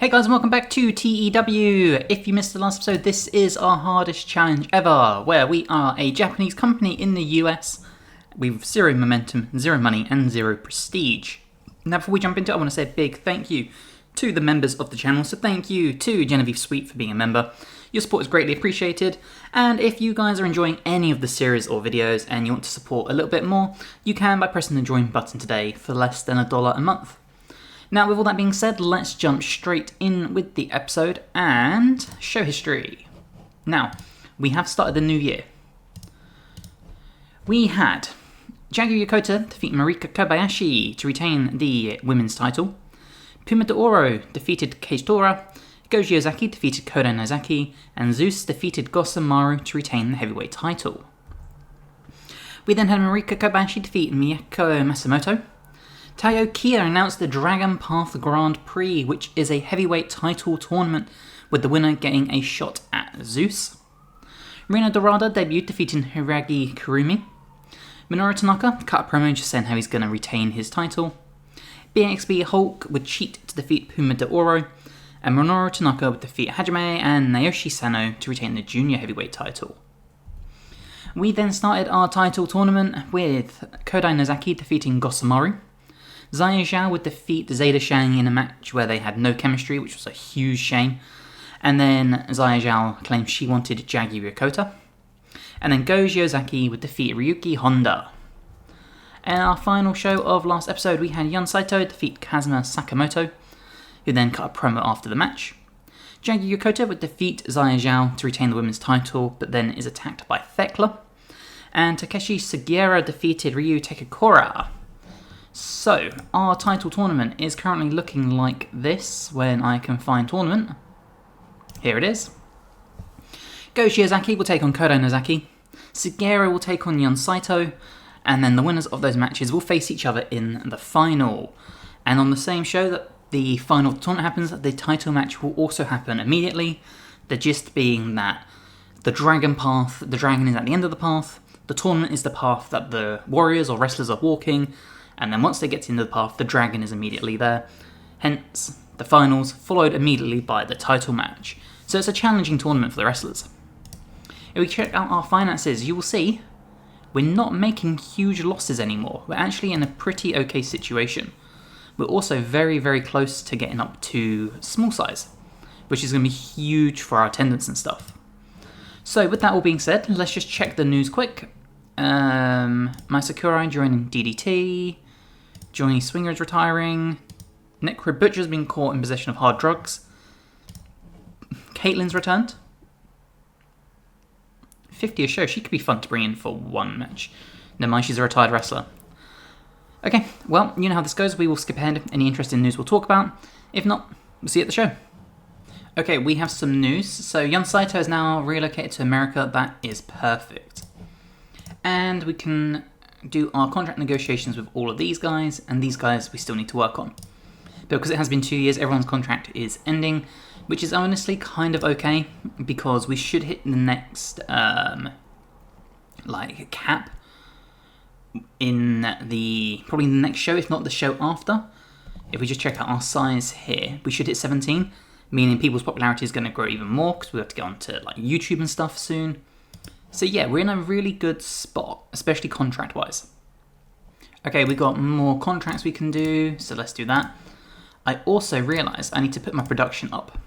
Hey guys, and welcome back to TEW. If you missed the last episode, this is our hardest challenge ever, where we are a Japanese company in the US with zero momentum, zero money, and zero prestige. Now, before we jump into it, I want to say a big thank you to the members of the channel. So thank you to Genevieve Sweet for being a member. Your support is greatly appreciated. And if you guys are enjoying any of the series or videos and you want to support a little bit more, you can by pressing the join button today for less than $1 a month. Now, with all that being said, let's jump straight in with the episode and show history. Now, we have started the new year. We had Jagu Yokota defeat Marika Kobayashi to retain the women's title. Puma de Oro defeated Keitora. Goji Ozaki defeated Kodai Nozaki. And Zeus defeated Gosamaru to retain the heavyweight title. We then had Marika Kobayashi defeat Miyako Masamoto. Taiyo Kia announced the Dragon Path Grand Prix, which is a heavyweight title tournament, with the winner getting a shot at Zeus. Rino Dorada debuted defeating Hiragi Kurumi. Minoru Tanaka cut a promo just saying how he's going to retain his title. BXB Hulk would cheat to defeat Puma de Oro. And Minoru Tanaka would defeat Hajime and Naoshi Sano to retain the junior heavyweight title. We then started our title tournament with Kodai Nozaki defeating Gosamaru. Zaya Zhao would defeat Zeta Shang in a match where they had no chemistry, which was a huge shame. And then Zaya Zhao claimed she wanted Jagu Yokota. And then Goji Ozaki would defeat Ryuki Honda. In our final show of last episode, we had Yun Saito defeat Kazuma Sakamoto, who then cut a promo after the match. Jagu Yokota would defeat Zaya Zhao to retain the women's title, but then is attacked by Thekla. And Takeshi Sugiura defeated Ryu Takakura. So, our title tournament is currently looking like this when I can find tournament. Here it is. Goji Ozaki will take on Kodai Nozaki. Sugiura will take on Yun Saito. And then the winners of those matches will face each other in the final. And on the same show that the final of the tournament happens, the title match will also happen immediately. The gist being that the dragon path, the dragon is at the end of the path. The tournament is the path that the warriors or wrestlers are walking. And then once they get to the end of the path, the dragon is immediately there. Hence, the finals followed immediately by the title match. So it's a challenging tournament for the wrestlers. If we check out our finances, you will see we're not making huge losses anymore. We're actually in a pretty okay situation. We're also very, very close to getting up to small size, which is going to be huge for our attendance and stuff. So with that all being said, let's just check the news quick. Mai Sakurai joining DDT. Johnny Swinger is retiring. Necro Butcher's been caught in possession of hard drugs. Caitlin's returned. 50 a show. She could be fun to bring in for one match. Never mind, she's a retired wrestler. Okay, well, you know how this goes. We will skip ahead. Any interesting news we'll talk about. If not, we'll see you at the show. Okay, we have some news. So Yun Saito is now relocated to America. That is perfect. And we can do our contract negotiations with all of these guys, and these guys we still need to work on. Because it has been 2 years, everyone's contract is ending, which is honestly kind of okay, because we should hit the next cap in probably the next show, if not the show after. If we just check out our size here, we should hit 17, meaning people's popularity is going to grow even more, because we have to get onto YouTube and stuff soon. So yeah, we're in a really good spot, especially contract-wise. Okay, we've got more contracts we can do, so let's do that. I also realised I need to put my production up,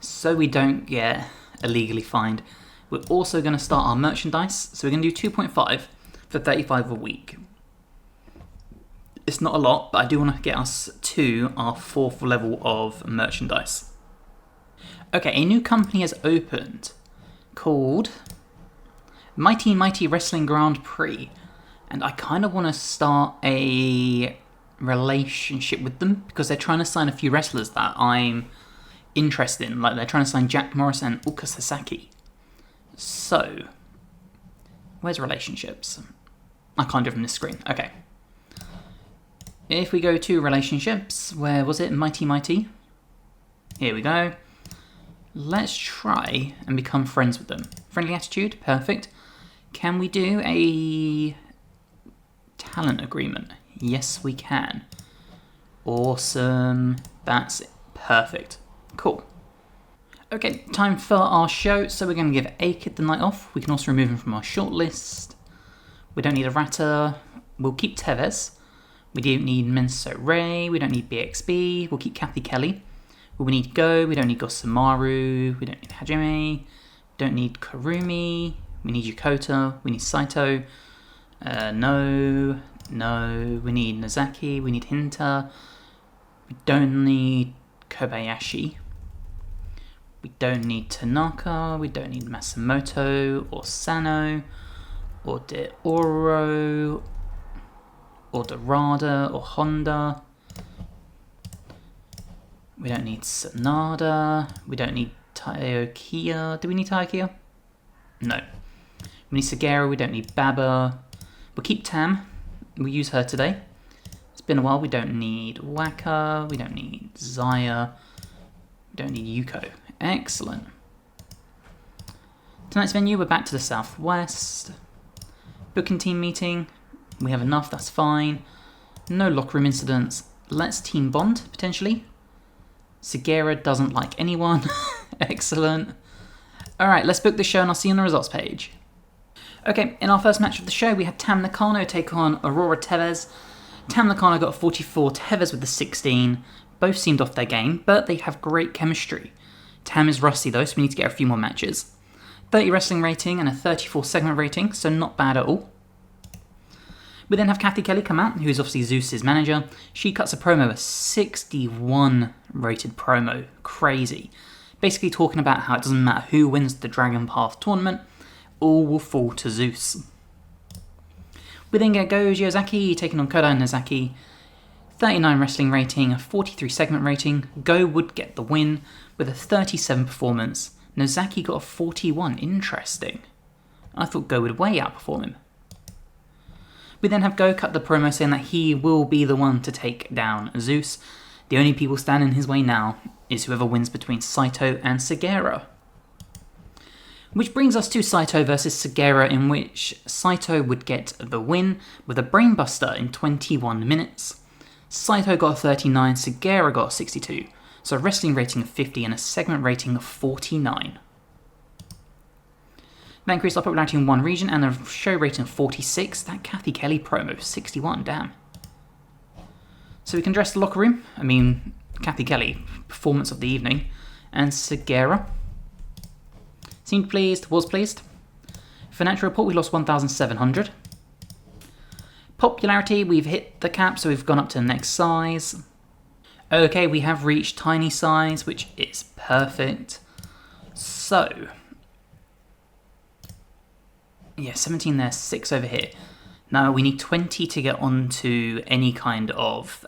so we don't get illegally fined. We're also going to start our merchandise, so we're going to do 2.5 for 35 a week. It's not a lot, but I do want to get us to our 4th level of merchandise. Okay, a new company has opened called Mighty Mighty Wrestling Grand Prix, and I kind of want to start a relationship with them because they're trying to sign a few wrestlers that I'm interested in. Like, they're trying to sign Jack Morris and Uka Sasaki. So, where's relationships? I can't do it from this screen. Okay. If we go to relationships, where was it? Mighty Mighty. Here we go. Let's try and become friends with them. Friendly attitude, perfect. Can we do a talent agreement? Yes, we can. Awesome. That's Perfect. Cool. Okay, time for our show. So we're going to give A-Kid the night off. We can also remove him from our shortlist. We don't need a Rata. We'll keep Tevez. We don't need Menso Ray. We don't need BXB. We'll keep Kathy Kelly. We need Go. We don't need Gosamaru. We don't need Hajime. We don't need Kurumi. We need Yokota. We need Saito. No. We need Nozaki. We need Hinta. We don't need Kobayashi. We don't need Tanaka. We don't need Masamoto or Sano or De Oro or Dorada or Honda. We don't need Sanada. We don't need Taiokia. Do we need Taiokia? No. We need Sagera. We don't need Baba. We'll keep Tam. We'll use her today. It's been a while. We don't need Waka. We don't need Zaya. We don't need Yuko. Excellent. Tonight's venue, we're back to the southwest. Booking team meeting. We have enough, that's fine. No locker room incidents. Let's team bond, potentially. Sagera doesn't like anyone. Excellent. Alright, let's book the show and I'll see you on the results page. Okay, in our first match of the show, we had Tam Nakano take on Aurora Tevez. Tam Nakano got a 44, Tevez with the 16. Both seemed off their game, but they have great chemistry. Tam is rusty though, so we need to get a few more matches. 30 wrestling rating and a 34 segment rating, so not bad at all. We then have Kathy Kelly come out, who is obviously Zeus's manager. She cuts a promo, a 61 rated promo. Crazy. Basically talking about how it doesn't matter who wins the Dragon Path tournament, all will fall to Zeus. We then get Go Shiozaki taking on Kodai Nozaki. 39 wrestling rating, a 43 segment rating. Go would get the win with a 37 performance. Nozaki got a 41. Interesting. I thought Go would way outperform him. We then have Go cut the promo saying that he will be the one to take down Zeus. The only people standing in his way now is whoever wins between Saito and Sagera. Which brings us to Saito versus Sagera, in which Saito would get the win with a brainbuster in 21 minutes. Saito got a 39, Sagera got a 62. So a wrestling rating of 50 and a segment rating of 49. That increased our popularity in one region and a show rating of 46. That Kathy Kelly promo, 61, damn. So we can address the locker room. I mean, Kathy Kelly, performance of the evening. And Sagera seemed pleased, was pleased. Financial report, we lost 1,700. Popularity, we've hit the cap, so we've gone up to the next size. Okay, we have reached tiny size, which is perfect. So, yeah, 17 there, 6 over here. Now we need 20 to get onto any kind of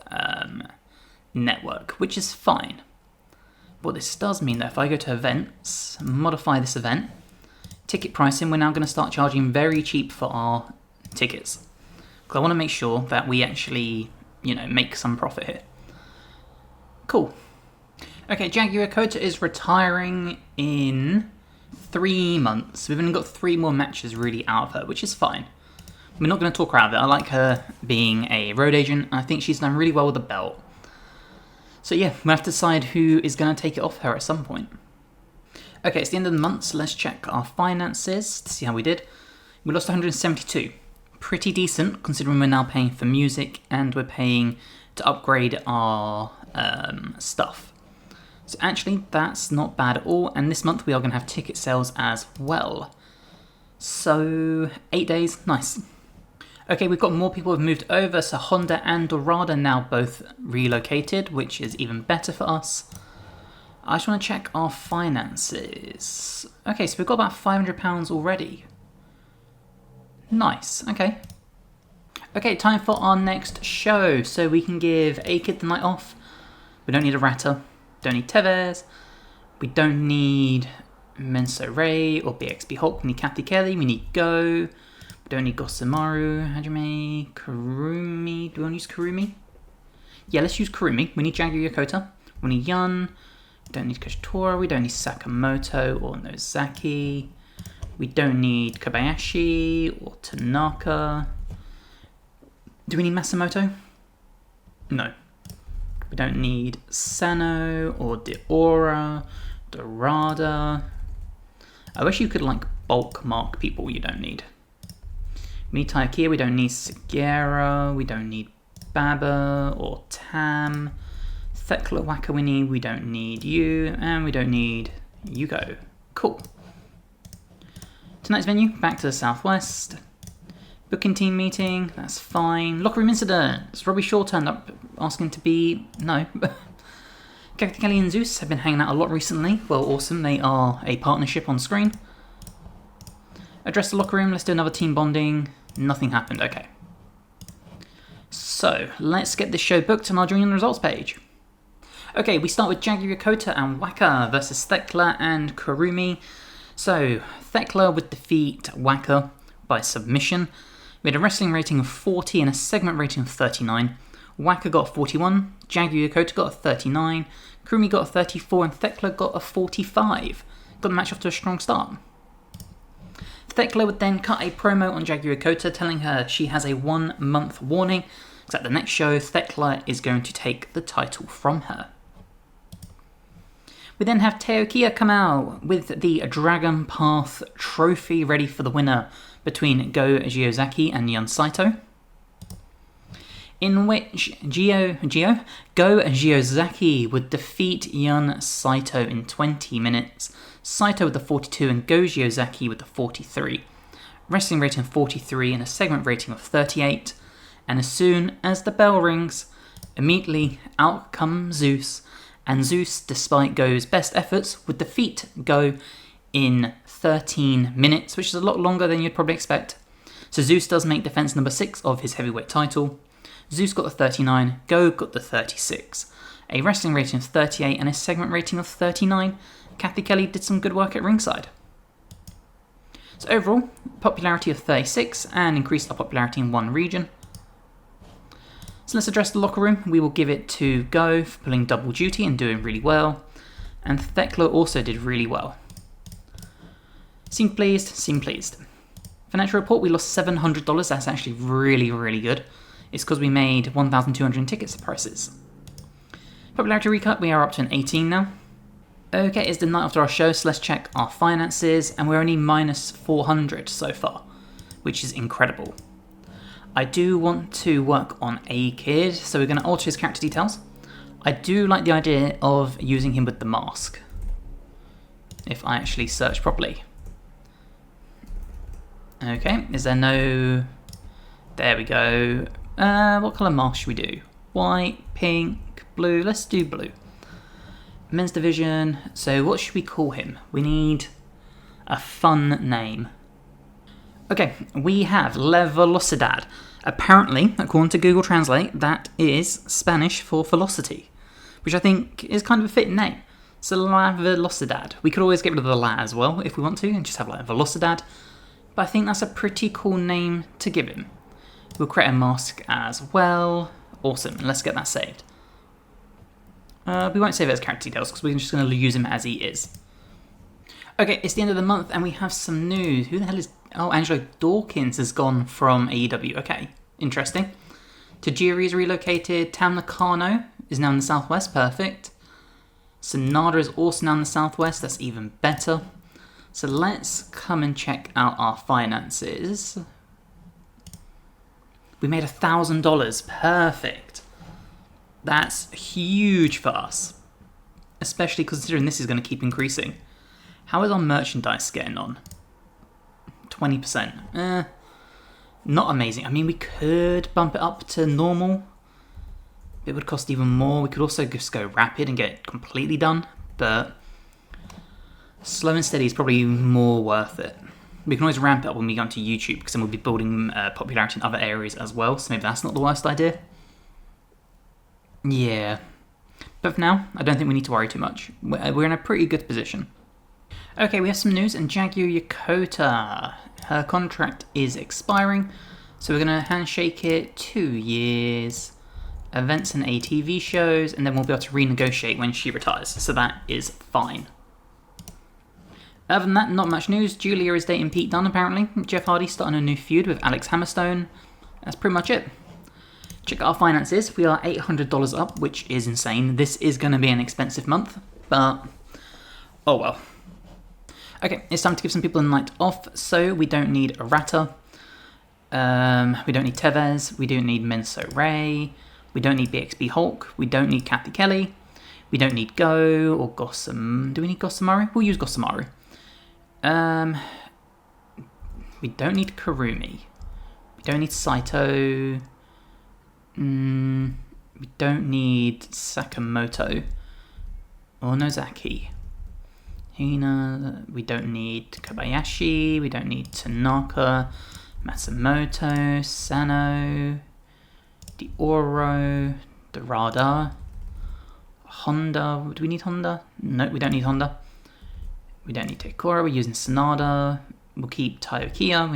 network, which is fine. What this does mean that if I go to events, modify this event, ticket pricing, we're now going to start charging very cheap for our tickets. Because I want to make sure that we actually, make some profit here. Cool. Okay, Jaguar Kota is retiring in 3 months. We've only got 3 more matches really out of her, which is fine. We're not going to talk her out of it. I like her being a road agent. I think she's done really well with the belt. So yeah, we'll have to decide who is going to take it off her at some point. Okay, it's the end of the month, so let's check our finances to see how we did. We lost 172. Pretty decent, considering we're now paying for music and we're paying to upgrade our stuff. So actually, that's not bad at all, and this month we are going to have ticket sales as well. So, 8 days, nice. Okay, we've got more people who have moved over, so Honda and Dorada now both relocated, which is even better for us. I just want to check our finances. Okay, so we've got about £500 already. Nice, okay. Okay, time for our next show. So we can give A-Kid the night off. We don't need a Rata. Don't need Tevez. We don't need Menso Ray or BXB Hulk. We need Kathy Kelly. We need Go. We don't need Gosamaru, Hajime, Kurumi. Do we want to use Kurumi? Yeah, let's use Kurumi. We need Jaguar Yokota. We need Yun. We don't need Kashitora. We don't need Sakamoto or Nozaki. We don't need Kobayashi or Tanaka. Do we need Masamoto? No. We don't need Sano or Deora, Dorada. I wish you could like bulk mark people you don't need. We need Taikia, we don't need Segura, we don't need Baba or Tam. Thekla Wakawini, we don't need you, and we don't need Yugo. Cool. Tonight's venue, back to the southwest. Booking team meeting, that's fine. Locker room incidents. Robbie Shaw turned up asking to be... No. Kelly and Zeus have been hanging out a lot recently. Well, awesome. They are a partnership on screen. Address the locker room. Let's do another team bonding. Nothing happened. Okay. So, let's get this show booked and I'll join you on the results page. Okay, we start with Jaguar Yokota and Waka versus Thekla and Kurumi. So, Thekla would defeat Waka by submission. We had a wrestling rating of 40 and a segment rating of 39. Waka got 41, Jaguar Yokota got a 39, Kurumi got a 34, and Thekla got a 45. Got the match off to a strong start. Thekla would then cut a promo on Jaguar Yokota telling her she has a 1 month warning, because at the next show, Thekla is going to take the title from her. We then have Teokia come out with the Dragon Path trophy ready for the winner between Go Giozaki and Yun Saito, in which Go Giozaki would defeat Yun Saito in 20 minutes, Saito with the 42 and Go Giozaki with the 43. Wrestling rating of 43 and a segment rating of 38, and as soon as the bell rings, immediately out comes Zeus, and Zeus, despite Go's best efforts, would defeat Go in 13 minutes, which is a lot longer than you'd probably expect. So Zeus does make defense number 6 of his heavyweight title. Zeus got the 39, Go got the 36. A wrestling rating of 38 and a segment rating of 39. Kathy Kelly did some good work at ringside. So overall, popularity of 36 and increased our popularity in one region. So let's address the locker room. We will give it to Go for pulling double duty and doing really well. And Thekla also did really well. Seemed pleased, seemed pleased. Financial report, we lost $700. That's actually really, really good. It's because we made 1,200 tickets prices. Popularity recut, we are up to an 18 now. Okay, it's the night after our show, so let's check our finances, and we're only minus 400 so far, which is incredible. I do want to work on A-Kid, so we're going to alter his character details. I do like the idea of using him with the mask, if I actually search properly. Okay, is there no... There we go. What colour mask should we do? White, pink, blue. Let's do blue. Men's division. So what should we call him? We need a fun name. Okay, we have Le Velocidad. Apparently, according to Google Translate, that is Spanish for velocity, which I think is kind of a fitting name. So La Velocidad. We could always get rid of the La as well if we want to, and just have like Velocidad. But I think that's a pretty cool name to give him. We'll create a mask as well. Awesome, let's get that saved. We won't save it as character details because we're just going to use him as he is. Okay, it's the end of the month and we have some news. Who the hell is... Oh, Angelo Dawkins has gone from AEW. Okay, interesting. Tajiri is relocated. Tam Nakano is now in the southwest. Perfect. Sonada is also now in the southwest. That's even better. So let's come and check out our finances. We made $1,000. Perfect. That's huge for us. Especially considering this is going to keep increasing. How is our merchandise getting on? 20%. Not amazing. I mean, we could bump it up to normal. It would cost even more. We could also just go rapid and get it completely done. But slow and steady is probably more worth it. We can always ramp it up when we go onto YouTube, because then we'll be building popularity in other areas as well, so maybe that's not the worst idea. Yeah. But for now, I don't think we need to worry too much. We're in a pretty good position. Okay, we have some news, and Jaguar Yokota. Her contract is expiring, so we're going to handshake it 2 years, events and ATV shows, and then we'll be able to renegotiate when she retires, so that is fine. Other than that, not much news. Julia is dating Pete Dunne, apparently. Jeff Hardy starting a new feud with Alex Hammerstone. That's pretty much it. Check out our finances. We are $800 up, which is insane. This is going to be an expensive month, but oh well. Okay, it's time to give some people a night off, so we don't need Arata. We don't need Tevez. We don't need Menso Ray. We don't need BXB Hulk. We don't need Kathy Kelly. We don't need Go or Gossam. Do we need Gossamaru? We'll use Gossamaru. We don't need Kurumi. We don't need Saito. We don't need Sakamoto or Nozaki. Hina. We don't need Kobayashi. We don't need Tanaka, Matsumoto, Sano, Dioro, Dorada, Honda. Do we need Honda? No, we don't need Honda. We don't need Tekora. We're using Sanada. We'll keep Taiokia.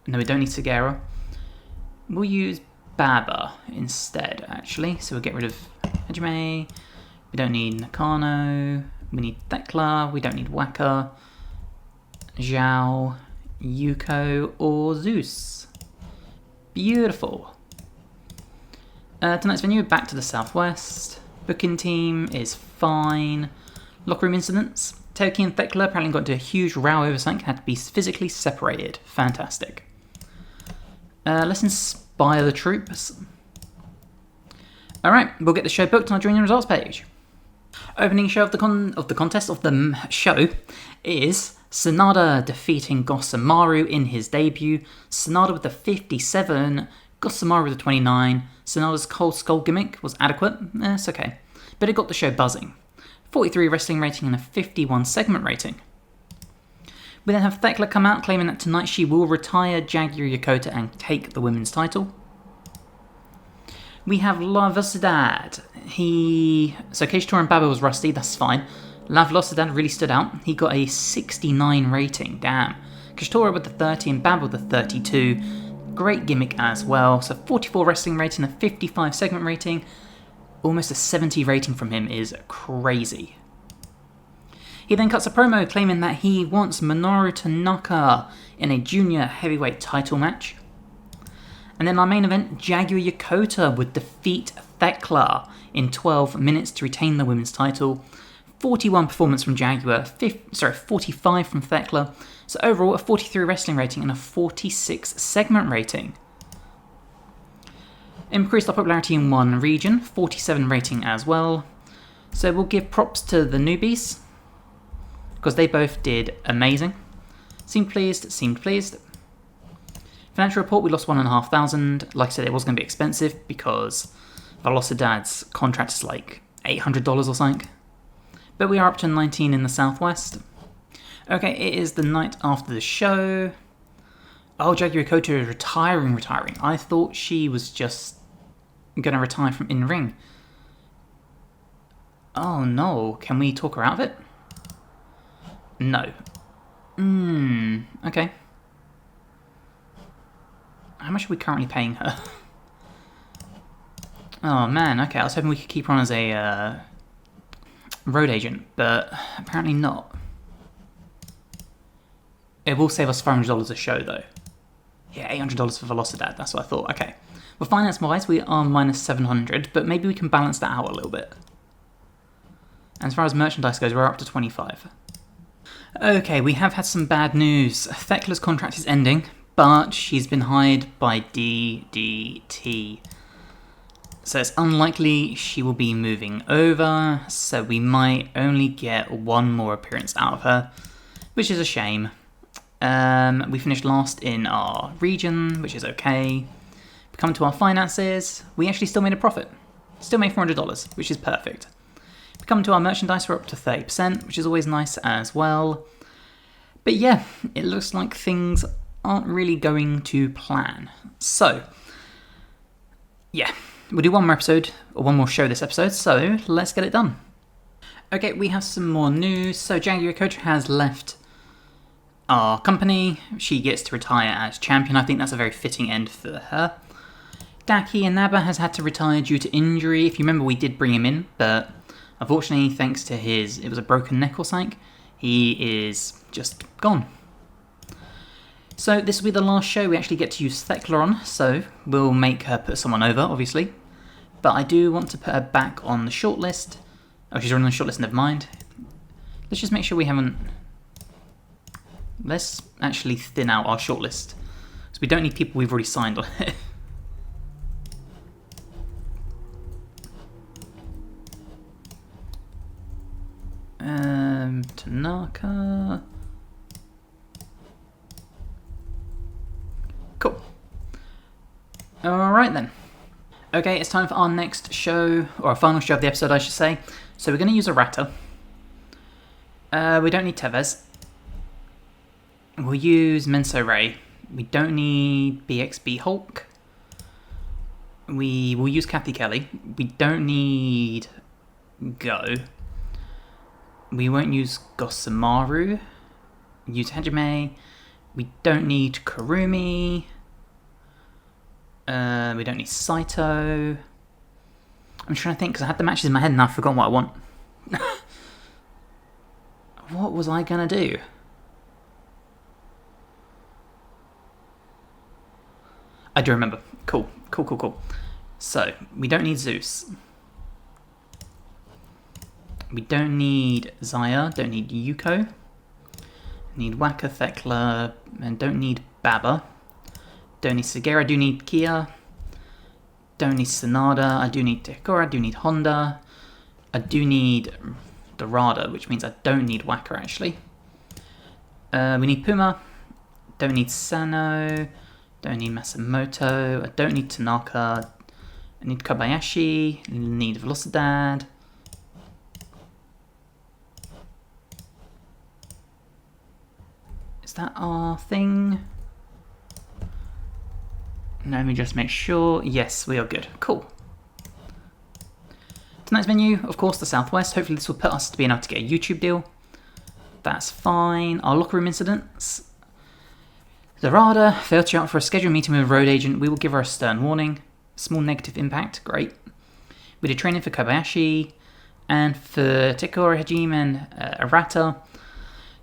No, we don't need Segura. We'll use Baba instead, actually. So we'll get rid of Hajime. We don't need Nakano. We need Thekla. We don't need Waka, Zhao, Yuko, or Zeus. Beautiful. Tonight's venue, back to the southwest. Booking team is fine. Locker room incidents. Toki and Thekla apparently got into a huge row over something and had to be physically separated. Fantastic. Let's inspire the troops. Alright, we'll get the show booked and I'll join the results page. Opening show of the contest of the show is Sanada defeating Gossamaru in his debut. Sanada with the 57, Gossamaru with the 29. Sanada's cold skull gimmick was adequate. It's okay. But it got the show buzzing. 43 wrestling rating and a 51 segment rating. We then have Thekla come out claiming that tonight she will retire Jaguar Yokota and take the women's title. We have La Velocidad. So Keishtora and Baba was rusty, that's fine. La Velocidad really stood out. He got a 69 rating, damn. Keishtora with the 30 and Baba with the 32. Great gimmick as well. So 44 wrestling rating and a 55 segment rating. Almost a 70 rating from him is crazy. He then cuts a promo claiming that he wants Minoru Tanaka in a junior heavyweight title match. And then our main event, Jaguar Yokota would defeat Thekla in 12 minutes to retain the women's title. 41 performance from Jaguar, 45 from Thekla. So overall, a 43 wrestling rating and a 46 segment rating. Increased our popularity in one region, 47 rating as well. So we'll give props to the newbies, because they both did amazing. Seemed pleased. Financial report, we lost 1,500. Like I said, it was going to be expensive because Velocidad's contract is like $800 or something. But we are up to 19 in the southwest. Okay, it is the night after the show. Oh, Jaguar Yokota is retiring. I thought she was just going to retire from in-ring. Oh no, can we talk her out of it? No. Okay. How much are we currently paying her? Oh man, okay, I was hoping we could keep her on as a road agent, but apparently not. It will save us $500 a show though. Yeah, $800 for Velocidad, that's what I thought. Okay. Well, finance-wise, we are minus 700, but maybe we can balance that out a little bit. And as far as merchandise goes, we're up to 25. Okay, we have had some bad news. Thekla's contract is ending, but she's been hired by DDT. So it's unlikely she will be moving over, so we might only get one more appearance out of her, which is a shame. We finished last in our region, which is okay. We come to our finances, we actually still made a profit. Still made $400, which is perfect. We come to our merchandise, we're up to 30%, which is always nice as well. But yeah, it looks like things aren't really going to plan. So, yeah, we'll do one more episode, or one more show this episode, so let's get it done. Okay, we have some more news. So Jaguar Yokota has left our company. She gets to retire as champion. I think that's a very fitting end for her. Daki Inaba has had to retire due to injury. If you remember, we did bring him in, but unfortunately, thanks to it was a broken neck or something, he is just gone. So this will be the last show we actually get to use Thekla on, so we'll make her put someone over, obviously. But I do want to put her back on the shortlist. Oh, she's already on the shortlist, never mind. Let's just make sure we haven't... Let's actually thin out our shortlist. So we don't need people we've already signed on it. Tanaka... Cool. Alright then. Okay, it's time for our next show, or our final show of the episode, I should say. So we're going to use Arata. We don't need Tevez. We'll use Menso Ray. We don't need BXB Hulk. We will use Kathy Kelly. We don't need Go. We won't use Gosamaru. Use Hajime. We don't need Kurumi. We don't need Saito. I'm trying to think because I had the matches in my head and I've forgotten what I want. What was I gonna do? I do remember. Cool. So, we don't need Zeus. We don't need Zaya, don't need Yuko. Need Waka, Thekla, and don't need Baba. Don't need Segura, I do need Kia. Don't need Sanada, I do need Tekora, I do need Honda. I do need Dorada, which means I don't need Waka actually. We need Puma. Don't need Sano. Don't need Masamoto. I don't need Tanaka. I need Kobayashi. I need Velocidad. Is that our thing? Let me just make sure. Yes, we are good. Cool. Tonight's venue, of course, the Southwest. Hopefully this will put us to being able to get a YouTube deal. That's fine. Our locker room incidents. Dorada failed to show up for a scheduled meeting with a road agent. We will give her a stern warning. Small negative impact. Great. We did training for Kobayashi and for Tekora, Hajime, and Arata.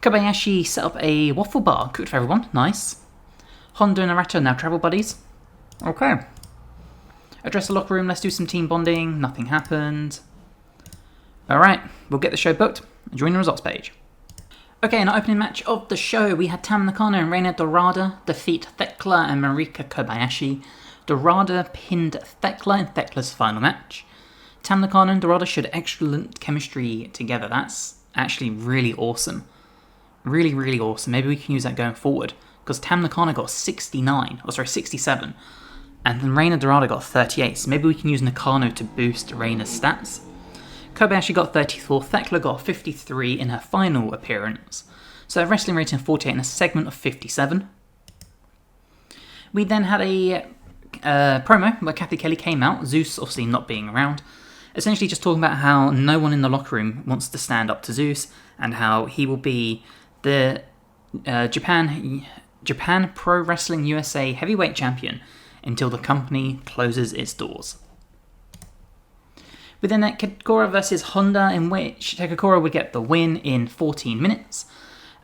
Kobayashi set up a waffle bar, cooked for everyone. Nice. Honda and Arata are now travel buddies. Okay. Address the locker room, let's do some team bonding. Nothing happened. Alright, we'll get the show booked. Join the results page. Okay, in our opening match of the show, we had Tam Nakano and Reina Dorada defeat Thekla and Marika Kobayashi. Dorada pinned Thekla in Thekla's final match. Tam Nakano and Dorada showed excellent chemistry together. That's actually really awesome. Really, really awesome. Maybe we can use that going forward. Because Tam Nakano got 67. And then Reina Dorada got 38, so maybe we can use Nakano to boost Reina's stats. Kobayashi got 34, Thekla got 53 in her final appearance. So a wrestling rating of 48 and a segment of 57. We then had a promo where Kathy Kelly came out, Zeus obviously not being around, essentially just talking about how no one in the locker room wants to stand up to Zeus and how he will be the Japan Pro Wrestling USA Heavyweight Champion until the company closes its doors. We then had Tekora versus Honda, in which Tekora would get the win in 14 minutes.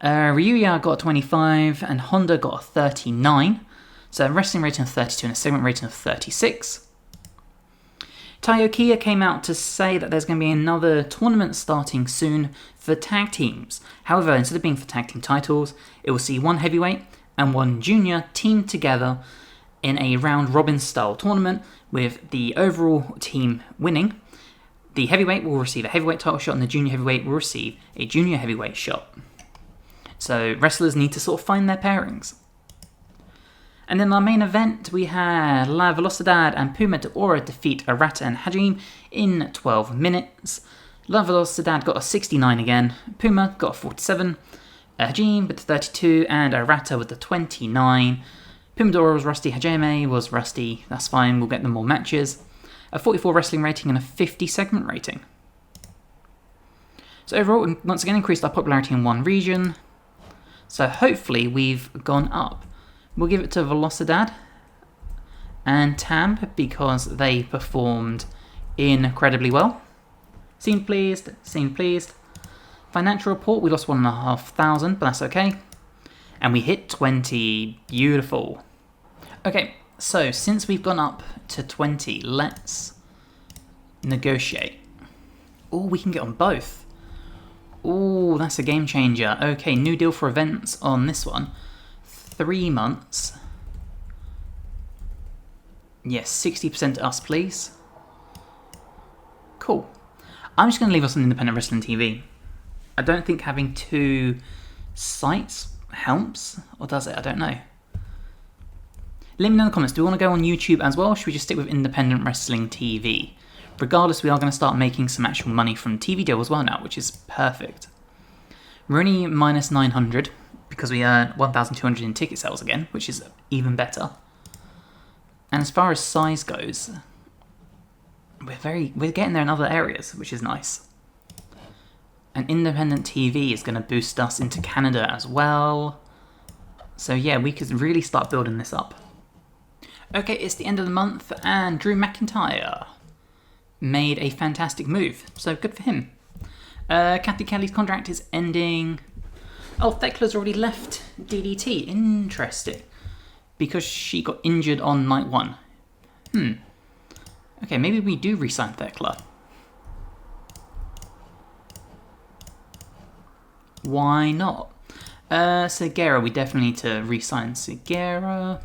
Ryuya got 25 and Honda got 39. So a wrestling rating of 32 and a segment rating of 36. Taiyo Kiya came out to say that there's going to be another tournament starting soon for tag teams. However, instead of being for tag team titles, it will see one heavyweight and one junior teamed together in a round-robin style tournament, with the overall team winning. The heavyweight will receive a heavyweight title shot and the junior heavyweight will receive a junior heavyweight shot. So wrestlers need to sort of find their pairings. And in our main event, we had La Velocidad and Puma de Oro defeat Arata and Hajime in 12 minutes. La Velocidad got a 69 again, Puma got a 47, Hajime with the 32, and Arata with the 29. Puma de Oro was rusty, Hajime was rusty, that's fine, we'll get them more matches. A 44 wrestling rating and a 50 segment rating. So overall, we once again increased our popularity in one region. So hopefully we've gone up. We'll give it to Velocidad and Tam because they performed incredibly well. Seemed pleased. Financial report, we lost 1,500, but that's okay. And we hit 20. Beautiful. Okay, so since we've gone up to 20, let's negotiate. Oh, we can get on both. Oh, that's a game changer. Okay, new deal for events on this one. 3 months. Yes, 60% to us, please. Cool. I'm just going to leave us on Independent Wrestling TV. I don't think having 2 sites helps, or does it? I don't know. Let me know in the comments, do we want to go on YouTube as well, or should we just stick with Independent Wrestling TV? Regardless, we are going to start making some actual money from TV deal as well now, which is perfect. We're only minus 900, because we earn 1,200 in ticket sales again, which is even better. And as far as size goes, we're getting there in other areas, which is nice. And Independent TV is going to boost us into Canada as well. So yeah, we could really start building this up. Okay, it's the end of the month, and Drew McIntyre made a fantastic move, so good for him. Kathy Kelly's contract is ending. Oh, Thekla's already left DDT. Interesting. Because she got injured on night 1. Okay, maybe we do re-sign Thekla. Why not? Segura, we definitely need to re-sign Segura.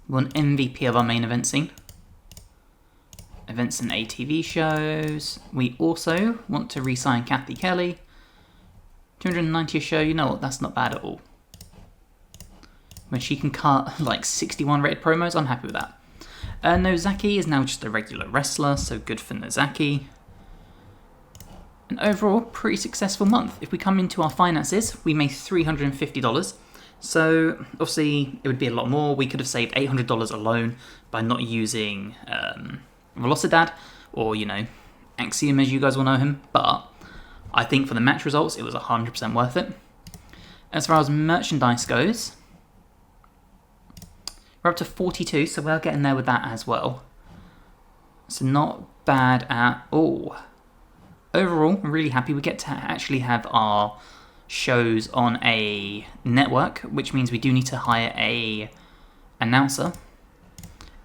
We want MVP of our main event scene. Events and ATV shows. We also want to re-sign Kathy Kelly. 290 a show, you know what, that's not bad at all. When she can cut like 61 rated promos, I'm happy with that. Nozaki is now just a regular wrestler, so good for Nozaki. And overall, pretty successful month. If we come into our finances, we made $350. So obviously it would be a lot more. We could have saved $800 alone by not using Velocidad or, you know, Axiom as you guys will know him. But I think for the match results, it was 100% worth it. As far as merchandise goes, we're up to 42, so we're getting there with that as well. So not bad at all. Overall, I'm really happy we get to actually have our shows on a network, which means we do need to hire a announcer.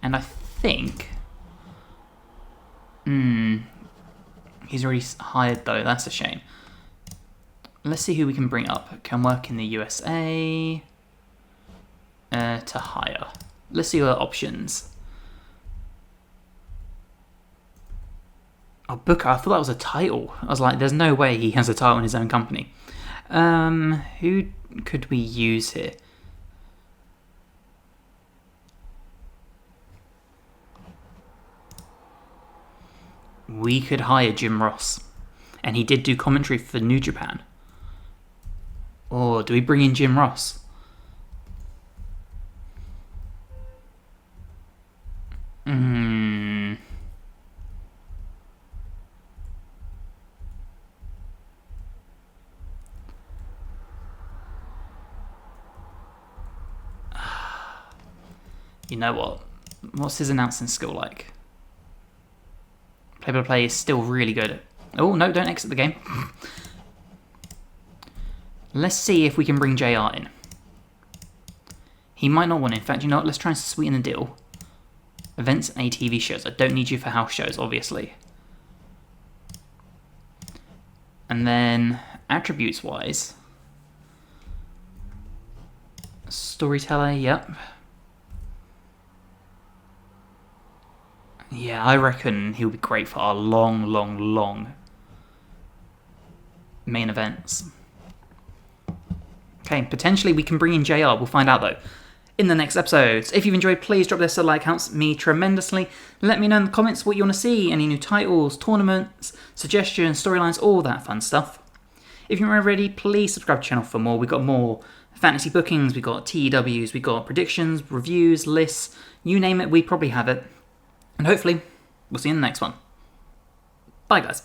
And I think... he's already hired though, that's a shame. Let's see who we can bring up. Can work in the USA. To hire. Let's see our options. Oh, Booker, I thought that was a title. I was like, there's no way he has a title in his own company. Who could we use here? We could hire Jim Ross. And he did do commentary for New Japan. Or do we bring in Jim Ross? You know what? What's his announcing skill like? Play-by-play is still really good. Oh, no, don't exit the game. Let's see if we can bring JR in. He might not want it. In fact, you know what? Let's try and sweeten the deal. Events and ATV shows. I don't need you for house shows, obviously. And then, attributes-wise... Storyteller, yep. Yeah, I reckon he'll be great for our long main events. Okay, potentially we can bring in JR. We'll find out, though, in the next episodes. If you've enjoyed, please drop this a like. Helps me tremendously. Let me know in the comments what you want to see. Any new titles, tournaments, suggestions, storylines, all that fun stuff. If you're already, please subscribe to the channel for more. We've got more fantasy bookings. We've got TEWs. We've got predictions, reviews, lists. You name it, we probably have it. And hopefully, we'll see you in the next one. Bye, guys.